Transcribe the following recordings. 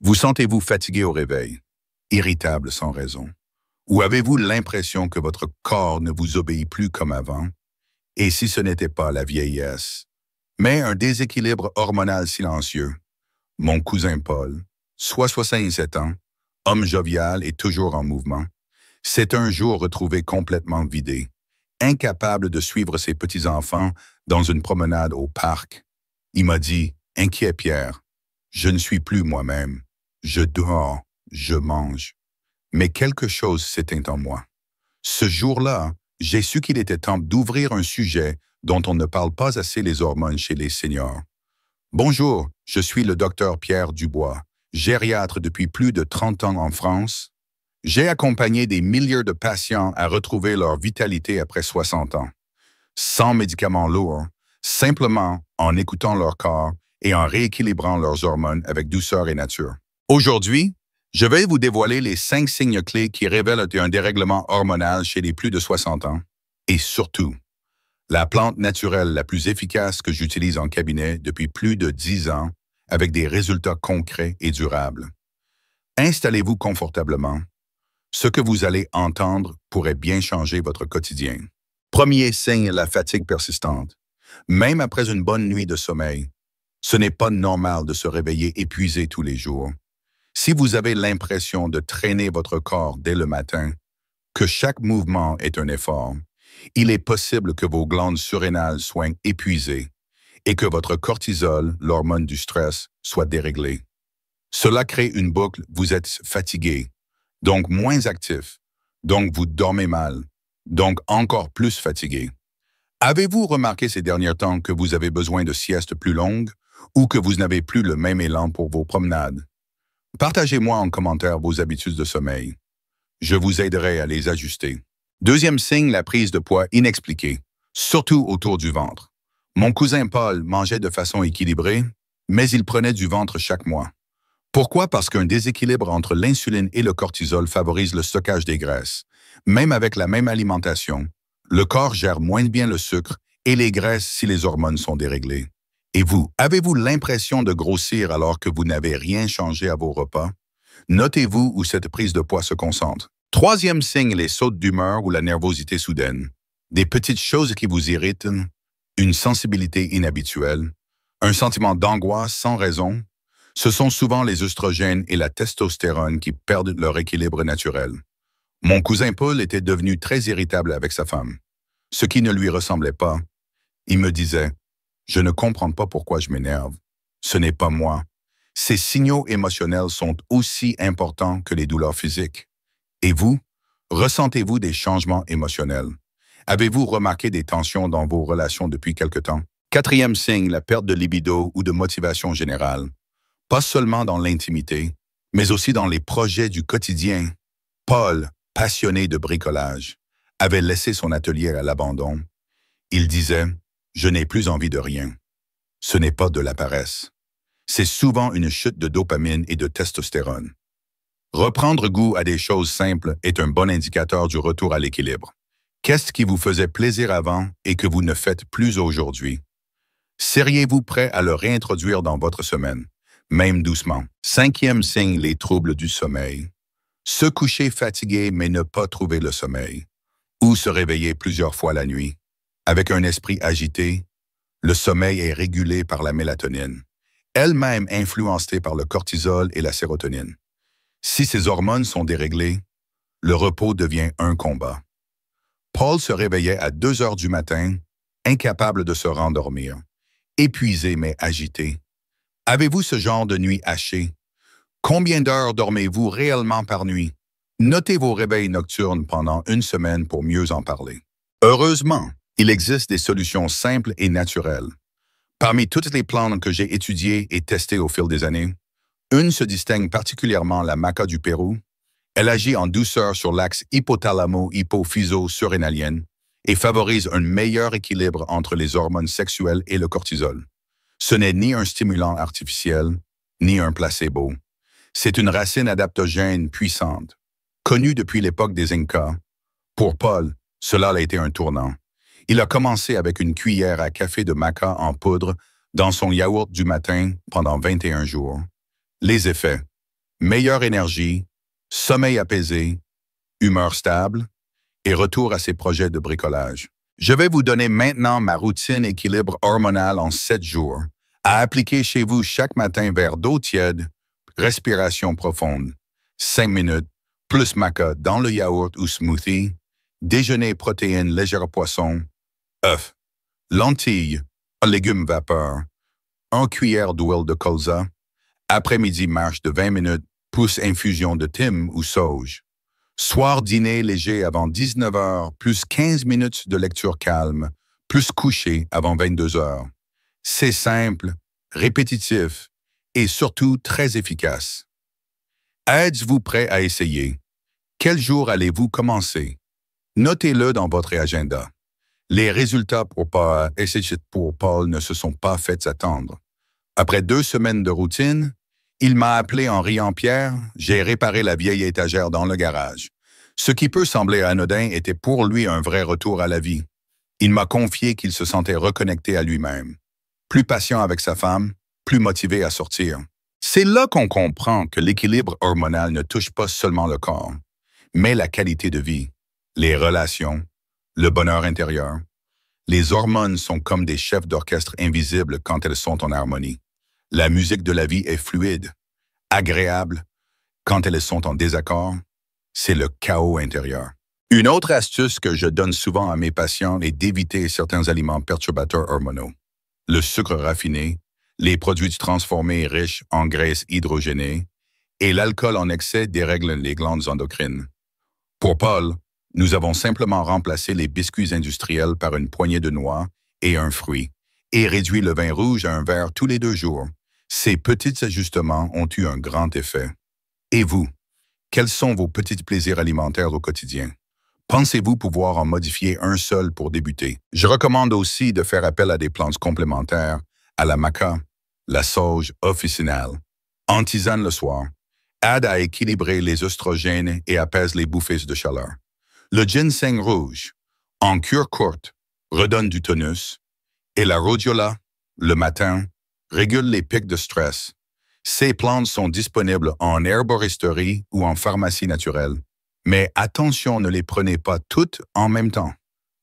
Vous sentez-vous fatigué au réveil, irritable sans raison? Ou avez-vous l'impression que votre corps ne vous obéit plus comme avant? Et si ce n'était pas la vieillesse, mais un déséquilibre hormonal silencieux? Mon cousin Paul, soit 67 ans, homme jovial et toujours en mouvement, s'est un jour retrouvé complètement vidé, incapable de suivre ses petits-enfants dans une promenade au parc. Il m'a dit, inquiet Pierre, je ne suis plus moi-même. Je dors, je mange. Mais quelque chose s'éteint en moi. Ce jour-là, j'ai su qu'il était temps d'ouvrir un sujet dont on ne parle pas assez les hormones chez les seniors. Bonjour, je suis le docteur Pierre Dubois, gériatre depuis plus de 30 ans en France. J'ai accompagné des milliers de patients à retrouver leur vitalité après 60 ans, sans médicaments lourds, simplement en écoutant leur corps et en rééquilibrant leurs hormones avec douceur et nature. Aujourd'hui, je vais vous dévoiler les 5 signes clés qui révèlent un dérèglement hormonal chez les plus de 60 ans et surtout, la plante naturelle la plus efficace que j'utilise en cabinet depuis plus de 10 ans avec des résultats concrets et durables. Installez-vous confortablement. Ce que vous allez entendre pourrait bien changer votre quotidien. Premier signe, la fatigue persistante. Même après une bonne nuit de sommeil, ce n'est pas normal de se réveiller épuisé tous les jours. Si vous avez l'impression de traîner votre corps dès le matin, que chaque mouvement est un effort, il est possible que vos glandes surrénales soient épuisées et que votre cortisol, l'hormone du stress, soit déréglé. Cela crée une boucle, vous êtes fatigué, donc moins actif, donc vous dormez mal, donc encore plus fatigué. Avez-vous remarqué ces derniers temps que vous avez besoin de siestes plus longues ou que vous n'avez plus le même élan pour vos promenades? Partagez-moi en commentaire vos habitudes de sommeil. Je vous aiderai à les ajuster. Deuxième signe, la prise de poids inexpliquée, surtout autour du ventre. Mon cousin Paul mangeait de façon équilibrée, mais il prenait du ventre chaque mois. Pourquoi? Parce qu'un déséquilibre entre l'insuline et le cortisol favorise le stockage des graisses. Même avec la même alimentation, le corps gère moins bien le sucre et les graisses si les hormones sont déréglées. Et vous, avez-vous l'impression de grossir alors que vous n'avez rien changé à vos repas? Notez-vous où cette prise de poids se concentre. Troisième signe, les sautes d'humeur ou la nervosité soudaine. Des petites choses qui vous irritent, une sensibilité inhabituelle, un sentiment d'angoisse sans raison. Ce sont souvent les œstrogènes et la testostérone qui perdent leur équilibre naturel. Mon cousin Paul était devenu très irritable avec sa femme, ce qui ne lui ressemblait pas. Il me disait, « Je ne comprends pas pourquoi je m'énerve. Ce n'est pas moi. » Ces signaux émotionnels sont aussi importants que les douleurs physiques. Et vous, ressentez-vous des changements émotionnels? Avez-vous remarqué des tensions dans vos relations depuis quelque temps? Quatrième signe, la perte de libido ou de motivation générale. Pas seulement dans l'intimité, mais aussi dans les projets du quotidien. Paul, passionné de bricolage, avait laissé son atelier à l'abandon. Il disait, « Je n'ai plus envie de rien. » Ce n'est pas de la paresse. C'est souvent une chute de dopamine et de testostérone. Reprendre goût à des choses simples est un bon indicateur du retour à l'équilibre. Qu'est-ce qui vous faisait plaisir avant et que vous ne faites plus aujourd'hui? Seriez-vous prêt à le réintroduire dans votre semaine, même doucement? Cinquième signe, les troubles du sommeil. Se coucher fatigué mais ne pas trouver le sommeil. Ou se réveiller plusieurs fois la nuit. Avec un esprit agité, le sommeil est régulé par la mélatonine, elle-même influencée par le cortisol et la sérotonine. Si ces hormones sont déréglées, le repos devient un combat. Paul se réveillait à 2 heures du matin, incapable de se rendormir, épuisé mais agité. Avez-vous ce genre de nuit hachée? Combien d'heures dormez-vous réellement par nuit? Notez vos réveils nocturnes pendant une semaine pour mieux en parler. Heureusement, il existe des solutions simples et naturelles. Parmi toutes les plantes que j'ai étudiées et testées au fil des années, une se distingue particulièrement, la maca du Pérou. Elle agit en douceur sur l'axe hypothalamo-hypophyso-surrénalien et favorise un meilleur équilibre entre les hormones sexuelles et le cortisol. Ce n'est ni un stimulant artificiel, ni un placebo. C'est une racine adaptogène puissante, connue depuis l'époque des Incas. Pour Paul, cela a été un tournant. Il a commencé avec une cuillère à café de maca en poudre dans son yaourt du matin pendant 21 jours. Les effets. meilleure énergie, sommeil apaisé, humeur stable et retour à ses projets de bricolage. Je vais vous donner maintenant ma routine équilibre hormonal en 7 jours, à appliquer chez vous chaque matin vers d'eau tiède, respiration profonde, 5 minutes, plus maca dans le yaourt ou smoothie, déjeuner protéines légères poisson, œufs, lentilles, légumes vapeur, 1 cuillère d'huile de colza, après-midi marche de 20 minutes, plus infusion de thym ou sauge. Soir dîner léger avant 19 heures, plus 15 minutes de lecture calme, plus coucher avant 22 heures. C'est simple, répétitif et surtout très efficace. Êtes-vous prêt à essayer? Quel jour allez-vous commencer? Notez-le dans votre agenda. Les résultats pour Paul ne se sont pas fait attendre. Après 2 semaines de routine, il m'a appelé en riant Pierre, j'ai réparé la vieille étagère dans le garage. Ce qui peut sembler anodin était pour lui un vrai retour à la vie. Il m'a confié qu'il se sentait reconnecté à lui-même. Plus patient avec sa femme, plus motivé à sortir. C'est là qu'on comprend que l'équilibre hormonal ne touche pas seulement le corps, mais la qualité de vie, les relations, le bonheur intérieur. Les hormones sont comme des chefs d'orchestre invisibles quand elles sont en harmonie. La musique de la vie est fluide, agréable. Quand elles sont en désaccord, c'est le chaos intérieur. Une autre astuce que je donne souvent à mes patients est d'éviter certains aliments perturbateurs hormonaux. Le sucre raffiné, les produits transformés riches en graisses hydrogénées et l'alcool en excès dérèglent les glandes endocrines. Pour Paul, nous avons simplement remplacé les biscuits industriels par une poignée de noix et un fruit, et réduit le vin rouge à un verre tous les 2 jours. Ces petits ajustements ont eu un grand effet. Et vous, quels sont vos petits plaisirs alimentaires au quotidien? Pensez-vous pouvoir en modifier un seul pour débuter? Je recommande aussi de faire appel à des plantes complémentaires, à la maca, la sauge officinale. En tisane le soir, aide à équilibrer les oestrogènes et apaise les bouffées de chaleur. Le ginseng rouge, en cure courte, redonne du tonus, et la rhodiola, le matin, régule les pics de stress. Ces plantes sont disponibles en herboristerie ou en pharmacie naturelle. Mais attention, ne les prenez pas toutes en même temps.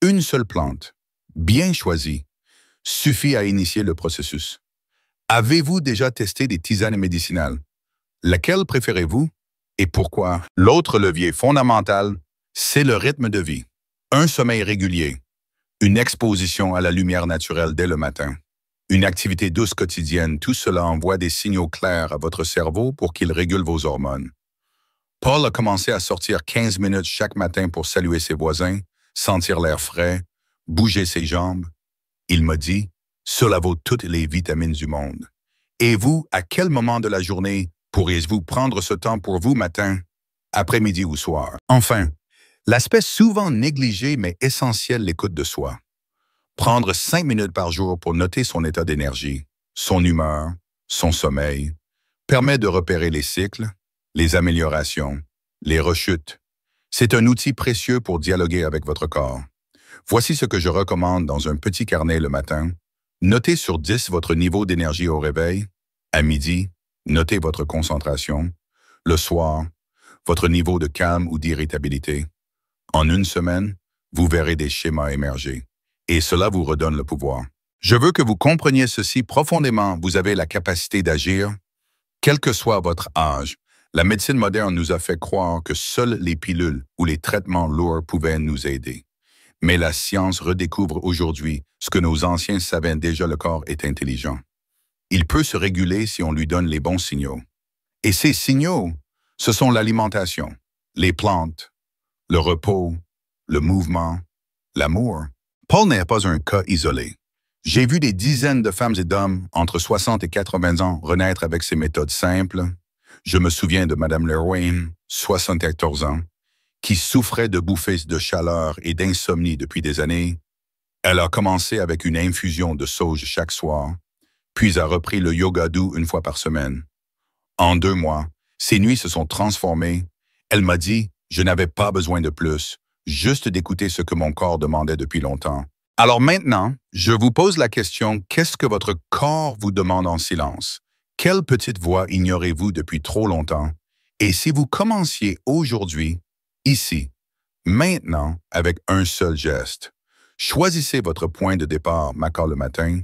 Une seule plante, bien choisie, suffit à initier le processus. Avez-vous déjà testé des tisanes médicinales? Laquelle préférez-vous et pourquoi? L'autre levier fondamental, c'est le rythme de vie. Un sommeil régulier, une exposition à la lumière naturelle dès le matin, une activité douce quotidienne, tout cela envoie des signaux clairs à votre cerveau pour qu'il régule vos hormones. Paul a commencé à sortir 15 minutes chaque matin pour saluer ses voisins, sentir l'air frais, bouger ses jambes. Il m'a dit, cela vaut toutes les vitamines du monde. Et vous, à quel moment de la journée pourriez-vous prendre ce temps pour vous matin, après-midi ou soir? Enfin, l'aspect souvent négligé mais essentiel, l'écoute de soi. Prendre 5 minutes par jour pour noter son état d'énergie, son humeur, son sommeil, permet de repérer les cycles, les améliorations, les rechutes. C'est un outil précieux pour dialoguer avec votre corps. Voici ce que je recommande dans un petit carnet le matin. Notez sur 10 votre niveau d'énergie au réveil. À midi, notez votre concentration. Le soir, votre niveau de calme ou d'irritabilité. En une semaine, vous verrez des schémas émerger. Et cela vous redonne le pouvoir. Je veux que vous compreniez ceci profondément. Vous avez la capacité d'agir, quel que soit votre âge. La médecine moderne nous a fait croire que seules les pilules ou les traitements lourds pouvaient nous aider. Mais la science redécouvre aujourd'hui ce que nos anciens savaient déjà, le corps est intelligent. Il peut se réguler si on lui donne les bons signaux. Et ces signaux, ce sont l'alimentation, les plantes, le repos, le mouvement, l'amour. Paul n'est pas un cas isolé. J'ai vu des dizaines de femmes et d'hommes entre 60 et 80 ans renaître avec ces méthodes simples. Je me souviens de Madame Lerwain, 74 ans, qui souffrait de bouffées de chaleur et d'insomnie depuis des années. Elle a commencé avec une infusion de sauge chaque soir, puis a repris le yoga doux 1 fois par semaine. En 2 mois, ses nuits se sont transformées. Elle m'a dit, je n'avais pas besoin de plus, juste d'écouter ce que mon corps demandait depuis longtemps. Alors maintenant, je vous pose la question, qu'est-ce que votre corps vous demande en silence? Quelle petite voix ignorez-vous depuis trop longtemps Et si vous commenciez aujourd'hui, ici, maintenant, avec un seul geste, choisissez votre point de départ, maca le matin,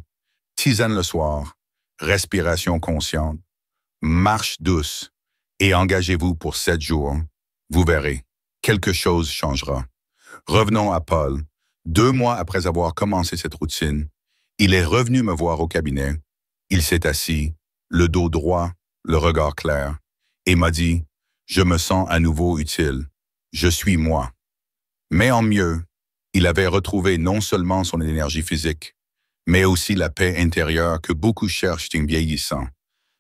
tisane le soir, respiration consciente, marche douce et engagez-vous pour 7 jours. Vous verrez, quelque chose changera. Revenons à Paul. 2 mois après avoir commencé cette routine, il est revenu me voir au cabinet. Il s'est assis, le dos droit, le regard clair, et m'a dit « Je me sens à nouveau utile. Je suis moi. » Mais en mieux, il avait retrouvé non seulement son énergie physique, mais aussi la paix intérieure que beaucoup cherchent en vieillissant.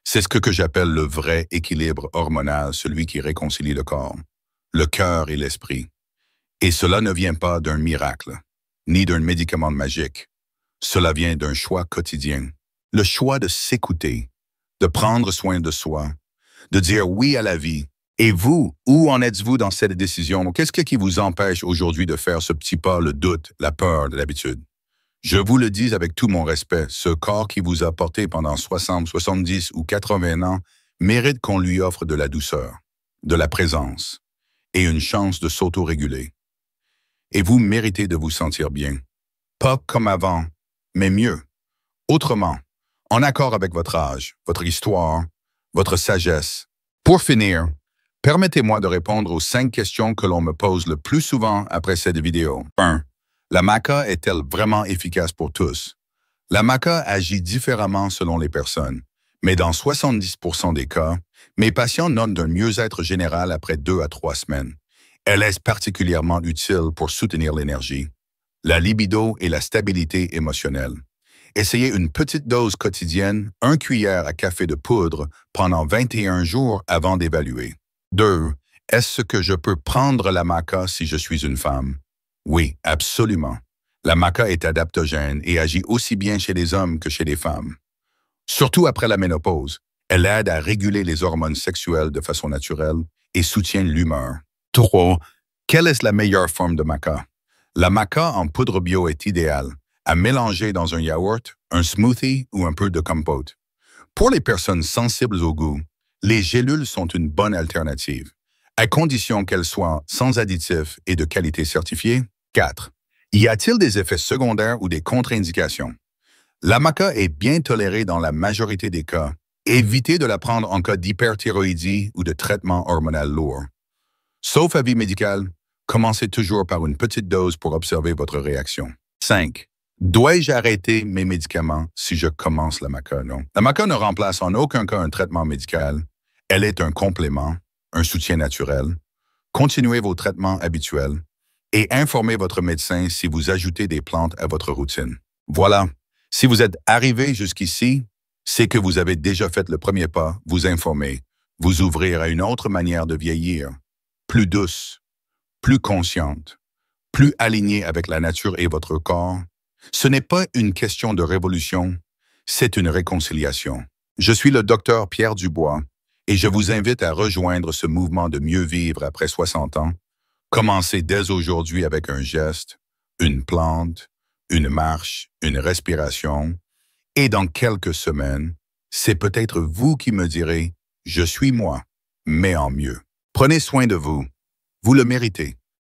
C'est ce que j'appelle le vrai équilibre hormonal, celui qui réconcilie le corps, le cœur et l'esprit. Et cela ne vient pas d'un miracle, ni d'un médicament magique. Cela vient d'un choix quotidien. Le choix de s'écouter, de prendre soin de soi, de dire oui à la vie. Et vous, où en êtes-vous dans cette décision? Qu'est-ce qui vous empêche aujourd'hui de faire ce petit pas, le doute, la peur de l'habitude? Je vous le dis avec tout mon respect, ce corps qui vous a porté pendant 60, 70 ou 80 ans mérite qu'on lui offre de la douceur, de la présence et une chance de s'auto-réguler. Et vous méritez de vous sentir bien. Pas comme avant, mais mieux. Autrement, en accord avec votre âge, votre histoire, votre sagesse. Pour finir, permettez-moi de répondre aux 5 questions que l'on me pose le plus souvent après cette vidéo. 1. La maca est-elle vraiment efficace pour tous? La maca agit différemment selon les personnes, mais dans 70% des cas, mes patients notent d'un mieux-être général après 2 à 3 semaines. Elle est particulièrement utile pour soutenir l'énergie, la libido et la stabilité émotionnelle. Essayez une petite dose quotidienne, 1 cuillère à café de poudre, pendant 21 jours avant d'évaluer. 2. Est-ce que je peux prendre la maca si je suis une femme? Oui, absolument. La maca est adaptogène et agit aussi bien chez les hommes que chez les femmes. Surtout après la ménopause, elle aide à réguler les hormones sexuelles de façon naturelle et soutient l'humeur. 3. Quelle est la meilleure forme de maca? La maca en poudre bio est idéale, à mélanger dans un yaourt, un smoothie ou un peu de compote. Pour les personnes sensibles au goût, les gélules sont une bonne alternative, à condition qu'elles soient sans additifs et de qualité certifiée. 4. Y a-t-il des effets secondaires ou des contre-indications? La maca est bien tolérée dans la majorité des cas. Évitez de la prendre en cas d'hyperthyroïdie ou de traitement hormonal lourd. Sauf avis médical, commencez toujours par une petite dose pour observer votre réaction. 5. Dois-je arrêter mes médicaments si je commence la maca? Non. La maca ne remplace en aucun cas un traitement médical. Elle est un complément, un soutien naturel. Continuez vos traitements habituels et informez votre médecin si vous ajoutez des plantes à votre routine. Voilà, si vous êtes arrivé jusqu'ici, c'est que vous avez déjà fait le premier pas, vous informer, vous ouvrir à une autre manière de vieillir, plus douce, plus consciente, plus alignée avec la nature et votre corps. Ce n'est pas une question de révolution, c'est une réconciliation. Je suis le docteur Pierre Dubois et je vous invite à rejoindre ce mouvement de mieux vivre après 60 ans. Commencez dès aujourd'hui avec un geste, une plante, une marche, une respiration, et dans quelques semaines, c'est peut-être vous qui me direz « Je suis moi, mais en mieux ». Prenez soin de vous. Vous le méritez.